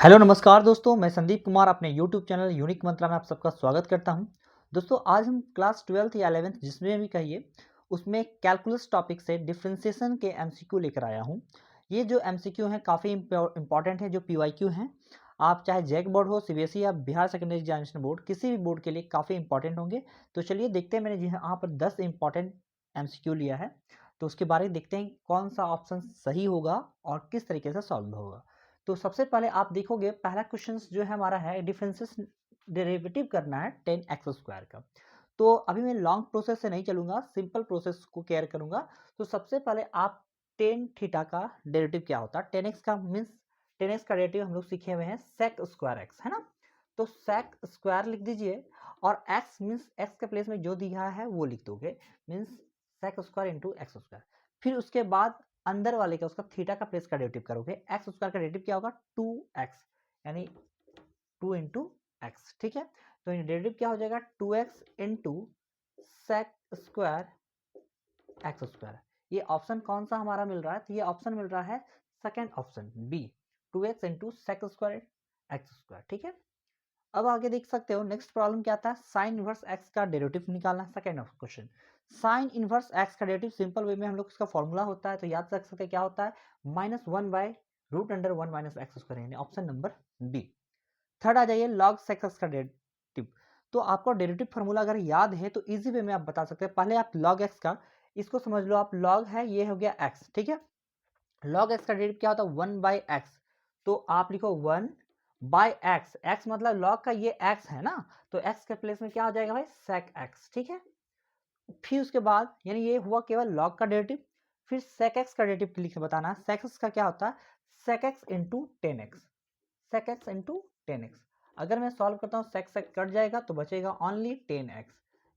Hello नमस्कार दोस्तों, मैं संदीप कुमार अपने यूट्यूब चैनल यूनिक मंत्रा में आप सबका स्वागत करता हूं। दोस्तों आज हम क्लास 12th या 11th जिसमें भी कहिए उसमें कैलकुलस टॉपिक से डिफरेंशिएशन के एमसीक्यू लेकर आया हूं। ये जो एमसीक्यू हैं काफ़ी इंपॉर्टेंट है, जो पीवाईक्यू हैं। आप चाहे जैक बोर्ड हो, सीबीएसई या बिहार सेकेंडरी एग्जामिनेशन बोर्ड, किसी भी बोर्ड के लिए काफ़ी इंपॉर्टेंट होंगे। तो चलिए देखते हैं, मैंने यहाँ पर 10 इंपॉर्टेंट एमसीक्यू लिया है, तो उसके बारे में देखते हैं कौन सा ऑप्शन सही होगा और किस तरीके से सॉल्व होगा। तो सबसे पहले आप देखोगे पहला क्वेश्चन जो है हमारा है डिफरेंसेस डेरिवेटिव करना है 10x² का। तो अभी मैं लॉन्ग प्रोसेस से नहीं चलूंगा, सिंपल प्रोसेस को केयर करूंगा। तो सबसे पहले आप टेन थीटा का डेरिवेटिव क्या होता है, 10x का मीन्स 10x का डेरिवेटिव हम लोग सीखे हुए हैं सेक स्क्वायर एक्स, है ना। तो सेक स्क्वायर लिख दीजिए और x मीन्स x के प्लेस में जो दिया है वो लिख दोगे, means sec square into x square. फिर उसके बाद अंदर वाले का उसका थीटा का प्लेस का डेरिवेटिव करोगे, एक्स स्क्वायर का डेरिवेटिव क्या होगा 2x, यानी 2 इंटू एक्स, ठीक है। तो डेरिवेटिव क्या हो जाएगा 2x into sec square x square. ये ऑप्शन कौन सा हमारा मिल रहा है, तो ये ऑप्शन मिल रहा है second option b, 2x into sec square x square, ठीक है। अब आगे देख सकते हो नेक्स्ट प्रॉब्लम क्या आता है, साइन इनवर्स एक्स का डेरिवेटिव निकालना है, second of question. Sine inverse x का डेरिवेटिव सिंपल वे में हम लोग इसका फॉर्मूला होता है, तो याद रख सकते हैं क्या होता है, -1/√(1 - x², यानी ऑप्शन नंबर बी। थर्ड आ जाइए लॉग सेक एक्स का डेरिवेटिव। तो आपको डेरिवेटिव फार्मूला अगर याद है तो इजी वे में आप बता सकते हैं। पहले आप लॉग एक्स का इसको समझ लो, आप लॉग है ये हो गया एक्स, ठीक है। लॉग एक्स का डेरिवेटिव क्या होता है 1/x, तो आप लिखो 1/x, x मतलब लॉग का ये x है ना, तो x के प्लेस में क्या हो जाएगा भाई sec x, ठीक है। फिर उसके बाद यानी ये हुआ केवल लॉग का डेरिवेटिव। फिर sec x का डेरिवेटिव लिख के बताना है, sec x का क्या होता है sec x into 10x, sec x into 10x। अगर मैं सॉल्व करता हूँ sec sec कट जाएगा तो बचेगा ओनली 10x,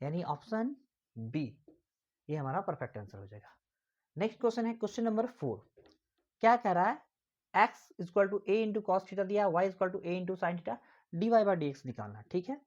यानी ऑप्शन बी ये हमारा परफेक्ट आंसर हो जाएगा। नेक्स्ट क्वेश्चन है क्वेश्चन नंबर 4। क्या कह रहा है x equal to a into cos theta दिया, y equal to a into sine theta, d y by d x निकालना, ठीक है।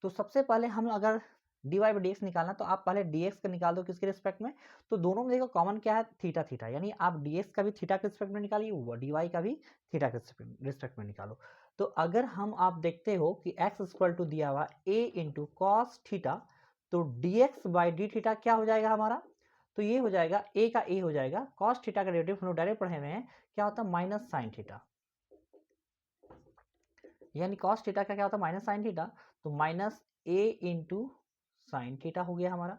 तो सबसे पहले हम अगर d y by d x निकालना तो आप पहले डी एक्स का निकाल दो किसके रिस्पेक्ट में, तो दोनों में देखो कॉमन क्या है थीटा थीटा, यानी आप डी एक्स का भी थीटा के रिस्पेक्ट में निकालिए, डी वाई का भी थीटा के रिस्पेक्ट में निकालो। तो अगर हम आप देखते हो कि x इक्वल टू दिया हुआ ए इंटू कॉस थीटा, तो D x by d theta क्या हो जाएगा हमारा, तो ये हो जाएगा ए का ए हो जाएगा, कॉस थीटा का डेरिवेटिव हम लोग डायरेक्ट पढ़े हुए हैं क्या होता है माइनस साइन थीटा, यानी कॉस थीटा का क्या होता है माइनस साइन थीटा, तो minus a into sine theta हो गया हमारा।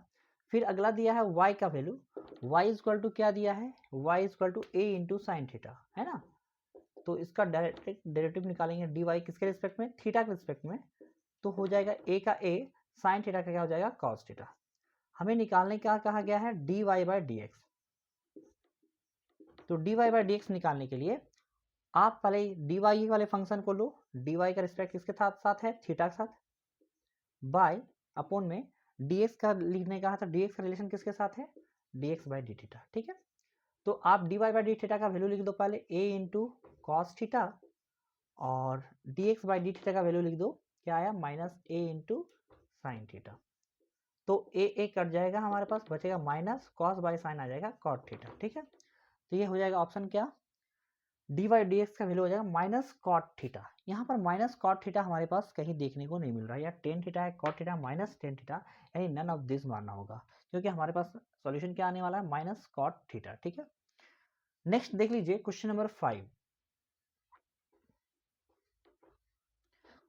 फिर अगला दिया है y का वैल्यू, y इक्वल टू क्या दिया है y equal to a into sine theta, है ना। तो इसका डायरेक्ट डेरिवेटिव निकालेंगे डी वाई किसके रिस्पेक्ट में थीटा के रिस्पेक्ट में, तो हो जाएगा ए का ए, साइन थीटा का क्या हो जाएगा कॉस थीटा। हमें निकालने का कहा गया है d y by d x. तो d y by d x निकालने के लिए आप पहले डी वाई वाले फंक्शन को लो, डी वाई का रिस्पेक्ट किसके साथ साथ है थीटा के साथ, बाय अपोन में डी एक्स का लिखने का था, डी एक्स का रिलेशन किसके साथ है d x by d theta, ठीक है। तो आप d y by d theta का वैल्यू लिख दो पहले ए इंटू कॉस थीटा, और d x by d theta का वैल्यू लिख दो क्या आया minus a into sine theta. तो ए कट जाएगा हमारे पास, बचेगा माइनस कॉस बाई साइन आ जाएगा कॉट थीटा, ठीक है। तो ये हो जाएगा ऑप्शन क्या डी वाई डी एक्स का वैल्यू हो जाएगा माइनस कॉट थीटा। यहाँ पर माइनस कॉट थीटा हमारे पास कहीं देखने को नहीं मिल रहा है, या टेन थीटा है cot theta minus tan theta, यानी नन ऑफ दिस मानना होगा, क्योंकि हमारे पास सॉल्यूशन क्या आने वाला है माइनस कॉट थीटा, ठीक है। नेक्स्ट देख लीजिए क्वेश्चन नंबर 5।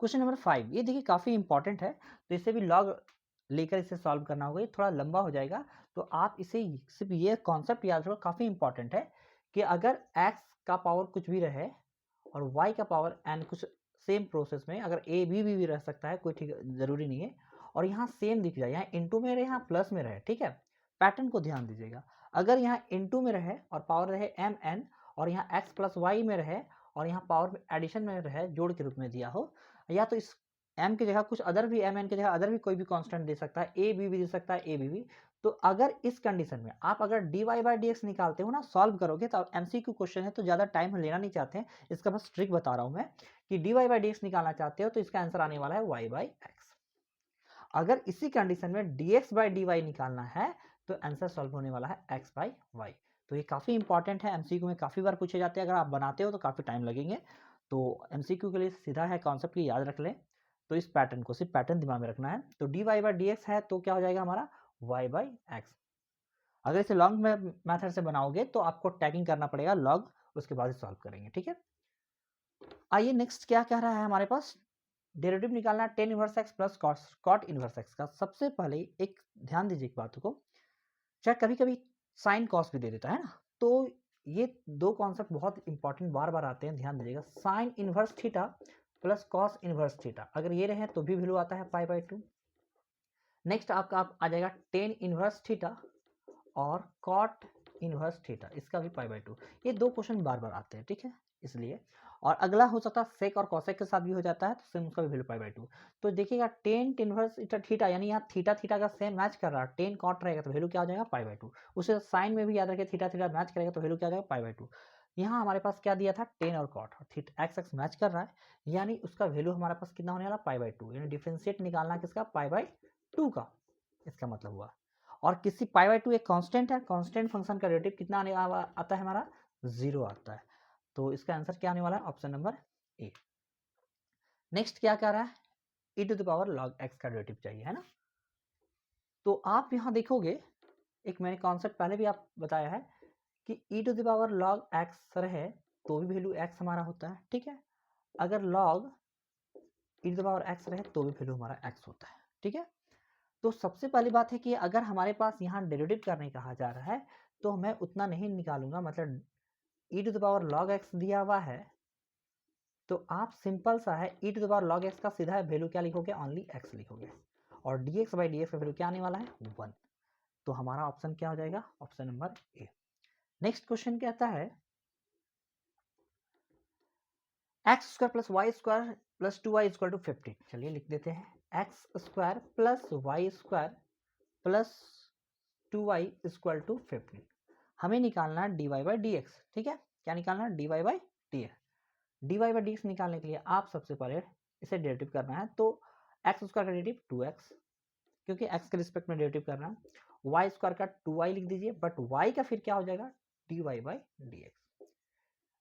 क्वेश्चन नंबर 5 ये देखिए काफी इंपॉर्टेंट है, तो इसे भी लॉग लेकर इसे सॉल्व करना होगा, ये थोड़ा लंबा हो जाएगा। तो आप इसे सिर्फ ये कॉन्सेप्ट याद रखो, काफी इंपॉर्टेंट है कि अगर x का पावर कुछ भी रहे और y का पावर n कुछ सेम प्रोसेस में, अगर a भी रह सकता है, कोई ठीक जरूरी नहीं है, और यहाँ सेम दिख जाए, यहाँ इनटू में रहे यहाँ प्लस में रहे, ठीक है। पैटर्न को ध्यान दीजिएगा, अगर यहाँ इनटू में रहे और पावर रहे mn, और यहाँ x प्लस वाई में रहे और यहाँ पावर एडिशन में रहे जोड़ के रूप में दिया हो, या तो इस m की जगह कुछ अदर भी mn की जगह अदर भी कोई भी कांस्टेंट दे सकता है, a b भी दे सकता है a b भी। तो अगर इस कंडीशन में आप अगर d y by d x निकालते हो ना, सॉल्व करोगे, तो एमसीक्यू क्वेश्चन है तो ज़्यादा टाइम लेना नहीं चाहते हैं, इसका बस ट्रिक बता रहा हूँ मैं कि d y by d x निकालना चाहते हो तो इसका आंसर आने वाला है वाई बाई एक्स। अगर इसी कंडीशन में d x by d y निकालना है तो आंसर सॉल्व होने वाला है एक्स बाई वाई। तो ये काफ़ी इंपॉर्टेंट है, एमसीक्यू में काफ़ी बार पूछे जाते हैं, अगर आप बनाते हो तो काफ़ी टाइम लगेंगे। तो एमसीक्यू के लिए सीधा है, कॉन्सेप्ट की याद रख लें। तो इस पैटर्न को, सिर्फ पैटर्न दिमाग में रखना है। तो dy बाई डी एक्स है तो क्या हो जाएगा हमारा y बाई एक्स। अगर इसे लॉन्ग मेथड से बनाओगे तो आपको टैगिंग करना पड़ेगा लॉग, उसके बाद सॉल्व करेंगे, ठीक है। आइए नेक्स्ट क्या कह रहा है हमारे पास, डेरिवेटिव निकालना है tan inverse x plus cot inverse x का। सबसे पहले एक ध्यान दीजिए एक बात को, चाहे कभी कभी साइन कॉस भी दे देता है ना, तो ये दो कॉन्सेप्ट बहुत इंपॉर्टेंट बार बार आते हैं, ध्यान दीजिएगा। Sine inverse theta plus cos inverse theta, अगर ये रहे तो भी वैल्यू आता है पाई बाई 2। नेक्स्ट आपका आ जाएगा टेन इनवर्स थीटा और कॉट इनवर्स थीटा, इसका भी पाई बाई 2। ये दो क्वेश्चन बार बार आते हैं, ठीक है, इसलिए। और अगला हो सकता है सेक और कॉसेक के साथ भी हो जाता है, तो सेम उसका भी वैल्यू पाई बाई 2। तो देखिएगा टेन इनवर्स थीटा, यानी यहाँ थीटा थीटा का सेम मैच कर रहा है, टेन कॉट रहेगा तो वैल्यू क्या हो जाएगा पाई बाई 2। उसे साइन में भी याद रखिए, थीटा थीटा मैच करेगा तो वैल्यू क्या हो जाएगा पाई बाई 2। यहाँ हमारे पास क्या दिया था, टेन और कॉट, और थीटा एक्स एक्स मैच कर रहा है, यानी उसका वैल्यू हमारे पास कितना होने वाला पाई बाई 2, यानी डिफरेंशिएट निकालना किसका, पाई बाई 2 का, इसका मतलब हुआ। और किसी पाई बाई 2 एक कांस्टेंट है, कांस्टेंट फंक्शन का डेरिवेटिव कितना आता है हमारा, 0 आता है। तो इसका आंसर क्या आने वाला है, ऑप्शन नंबर ए। नेक्स्ट क्या कह रहा है, e to the power log x का डेरिवेटिव चाहिए, है ना। तो आप यहाँ देखोगे, एक मैंने कॉन्सेप्ट पहले भी आप बताया है कि e to the power log x रहे तो भी वैल्यू x हमारा होता है, ठीक है। अगर log e to the power x रहे तो भी वैल्यू हमारा x होता है, ठीक है। तो सबसे पहली बात है कि अगर हमारे पास यहाँ डेरिवेटिव करने कहा जा रहा है तो मैं उतना नहीं निकालूंगा, मतलब e to the power log x दिया हुआ है तो आप सिंपल सा है e to the power log x का सीधा वैल्यू क्या लिखोगे, ओनली x लिखोगे, और dx बाई डी एक्स का वैल्यू क्या आने वाला है 1। तो हमारा ऑप्शन क्या हो जाएगा, option number a. Next question कहता है x square plus y square plus 2y equal to 15। चलिए लिख देते हैं, x square plus y square plus 2y equal to 15। हमें निकालना है dy बाई डी एक्स, ठीक है। क्या निकालना है, dy by d x. dy by d x निकालने के लिए आप सबसे पहले इसे डेरिवेटिव करना है, तो एक्स स्क्वायर का डेरिवेटिव 2x, क्योंकि x के रिस्पेक्ट में डेरिवेटिव करना है। वाई स्क्वायर का 2y लिख दीजिए, बट y का फिर क्या हो जाएगा, dy by d x.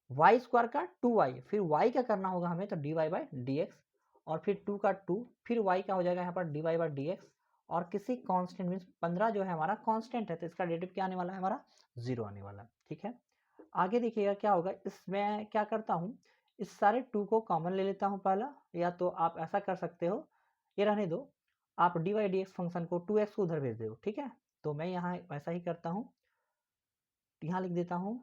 Y square का 2y, फिर y का करना होगा हमें, तो dy बाई डी एक्स, और फिर 2 का 2, फिर y का हो जाएगा यहाँ पर dy बाई डी एक्स, और किसी कांस्टेंट मीन्स 15 जो है हमारा कांस्टेंट है, तो इसका डेरिवेटिव क्या आने वाला है हमारा, 0 आने वाला है, ठीक है। आगे देखिएगा क्या होगा, इसमें क्या करता हूँ, इस सारे 2 को कॉमन ले लेता हूँ पहला, या तो आप ऐसा कर सकते हो, ये रहने दो, आप dy by d x function को 2x को उधर भेज दो, ठीक है। तो मैं यहाँ वैसा ही करता हूँ, यहाँ लिख देता हूँ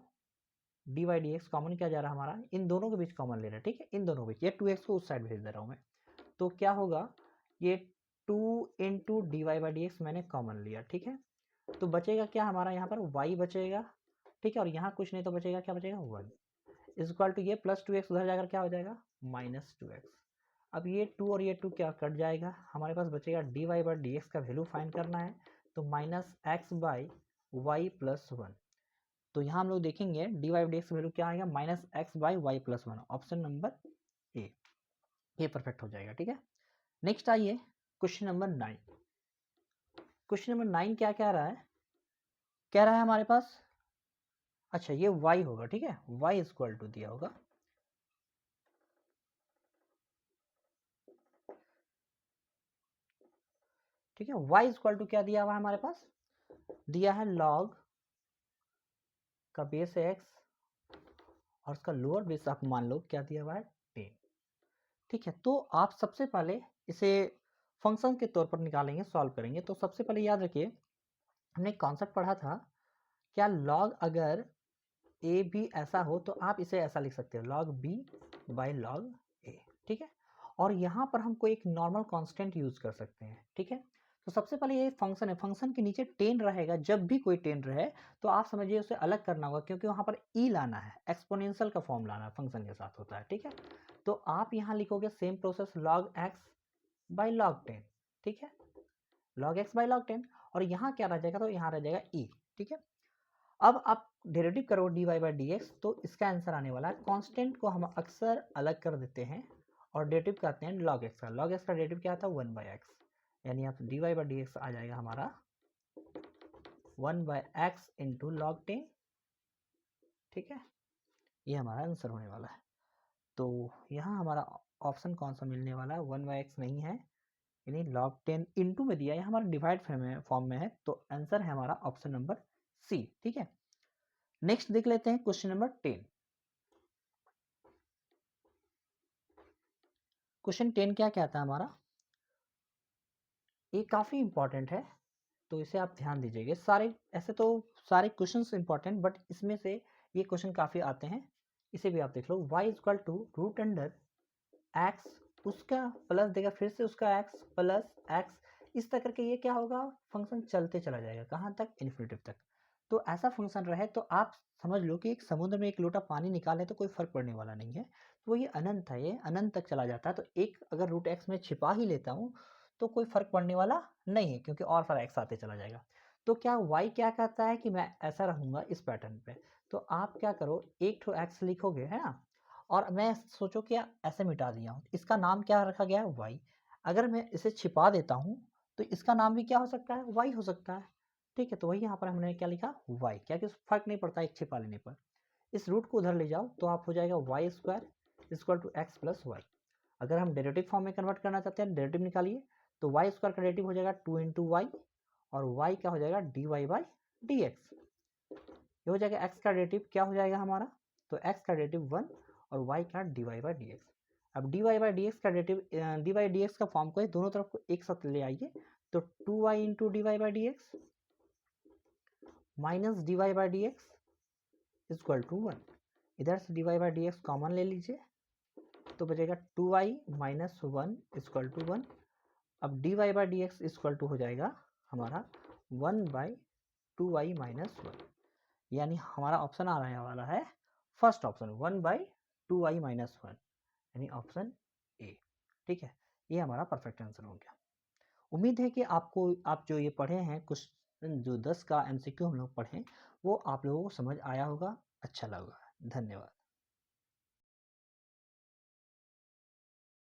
D by d x common क्या जा रहा है हमारा, इन दोनों के बीच कॉमन ले रहा है, ठीक है, इन दोनों के बीच, ये 2x को उस साइड भेज दे रहा हूँ मैं। तो क्या होगा, ये 2 इंटू d y by d x मैंने कॉमन लिया, ठीक है। तो बचेगा क्या हमारा यहाँ पर y बचेगा, ठीक है, और यहाँ कुछ नहीं तो बचेगा, क्या बचेगा 1 इक्वल टू ये प्लस 2x उधर जाकर क्या हो जाएगा माइनस 2x। अब ये 2 और ये 2 क्या कट जाएगा, हमारे पास बचेगा d y by d x का वैल्यू फाइंड करना है, तो minus x by y plus 1। तो यहाँ हम लोग देखेंगे d y d x value क्या आएगा, minus x by y plus 1, option number a, ये परफेक्ट हो जाएगा, ठीक है। नेक्स्ट आइए क्वेश्चन नंबर 9। क्वेश्चन नंबर 9 क्या कह रहा है, कह रहा है हमारे पास, अच्छा ये y होगा, ठीक है, y इक्वल टू दिया होगा, ठीक है, y इक्वल टू क्या दिया हुआ है हमारे पास, दिया है log का बेस x और उसका लोअर बेस आप मान लो क्या दिया हुआ है 10, ठीक है। तो आप सबसे पहले इसे फंक्शन के तौर पर निकालेंगे, सॉल्व करेंगे। तो सबसे पहले याद रखिए, हमने कॉन्सेप्ट पढ़ा था, क्या log अगर a भी ऐसा हो तो आप इसे ऐसा लिख सकते हो, log b by log a, ठीक है। और यहाँ पर हमको एक नॉर्मल कांस्टेंट यूज कर सकते हैं, ठीक है। तो सबसे पहले ये फंक्शन है, फंक्शन के नीचे 10 रहेगा, जब भी कोई 10 रहे तो आप समझिए उसे अलग करना होगा, क्योंकि वहाँ पर e लाना है, एक्सपोनेंशियल का फॉर्म लाना फंक्शन के साथ होता है, ठीक है। तो आप यहाँ लिखोगे same process log x by log 10, ठीक है, log x बाई log 10, और यहाँ क्या रह जाएगा, तो यहाँ रह जाएगा e, ठीक है। अब आप डेरिवेटिव करो d y by d x, तो इसका आंसर आने वाला है, कांस्टेंट को हम अक्सर अलग कर देते हैं और डेरिवेटिव करते हैं log x का। log x का डेरिवेटिव क्या आता है 1 बाई एक्स, यानी आप d y by d x आ जाएगा हमारा 1 बाई एक्स इंटू लॉग 10, ठीक है, ये हमारा आंसर होने वाला है। तो यहाँ हमारा ऑप्शन कौन सा मिलने वाला है, 1/x नहीं है, यानी log 10 इंटू में दिया है, हमारा डिवाइड फॉर्म में है, तो आंसर है हमारा ऑप्शन नंबर सी। ठीक है, नेक्स्ट देख लेते हैं क्वेश्चन नंबर 10। क्वेश्चन 10 क्या कहता है हमारा, ये काफ़ी इंपॉर्टेंट है, तो इसे आप ध्यान दीजिएगा। सारे ऐसे तो सारे क्वेश्चंस इंपॉर्टेंट, बट इसमें से ये क्वेश्चन काफ़ी आते हैं, इसे भी आप देख लो। y इक्वल टू रूट अंडर एक्स, उसका प्लस देगा, फिर से उसका x प्लस एक्स, इस तरह करके ये क्या होगा, फंक्शन चलते चला जाएगा, कहाँ तक, इन्फिनिटिव तक। तो ऐसा फंक्शन रहे तो आप समझ लो कि एक समुद्र में एक लोटा पानी निकाले तो कोई फर्क पड़ने वाला नहीं है, तो ये अनंत है, ये अनंत तक चला जाता है। तो एक अगर रूट एक्स में छिपा ही लेता हूँ तो कोई फर्क पड़ने वाला नहीं है, क्योंकि और सारा एक्स आते चला जाएगा। तो क्या वाई क्या कहता है कि मैं ऐसा रहूंगा इस पैटर्न पे, तो आप क्या करो, एक ठो एक्स लिखोगे, है ना, और मैं सोचो कि ऐसे मिटा दिया हूँ, इसका नाम क्या रखा गया है, वाई। अगर मैं इसे छिपा देता हूँ तो इसका नाम भी क्या हो सकता है, वाई हो सकता है। ठीक है, तो वही यहाँ पर हमने क्या लिखा, वाई, क्या कि फर्क नहीं पड़ता एक छिपा लेने पर। इस रूट को उधर ले जाओ तो आप हो जाएगा y square equal to x plus y. अगर हम डेरिवेटिव फॉर्म में कन्वर्ट करना चाहते हैं, डेरिवेटिव निकालिए, तो वाई स्क्वायर का डेरिवेटिव हो जाएगा 2 इंटू वाई, और वाई क्या हो जाएगा, d y by d x. ये हो जाएगा एक्स का डेरिवेटिव क्या हो जाएगा हमारा, तो एक्स का डेरिवेटिव 1 और वाई का d y by d x. अब d y by d x का derivative, d y d x का फॉर्म को दोनों तरफ को एक साथ ले आइए, तो 2y into d y by d x minus d y by d x equal to 1। इधर से d y by d x common ले लीजिए, तो बचेगा 2y माइनस 1 इक्वल टू 1। अब d y by d x equal to हो जाएगा हमारा 1 बाई 2y माइनस 1, यानी हमारा ऑप्शन आ रहा वाला है first option, 1 by 2y minus 1, यानी ऑप्शन ए। ठीक है, ये हमारा परफेक्ट आंसर हो गया। उम्मीद है कि आपको, आप जो ये पढ़े हैं कुछ, जो 10 का एमसीक्यू हम लोग पढ़े, वो आप लोगों को समझ आया होगा, अच्छा लगा। धन्यवाद।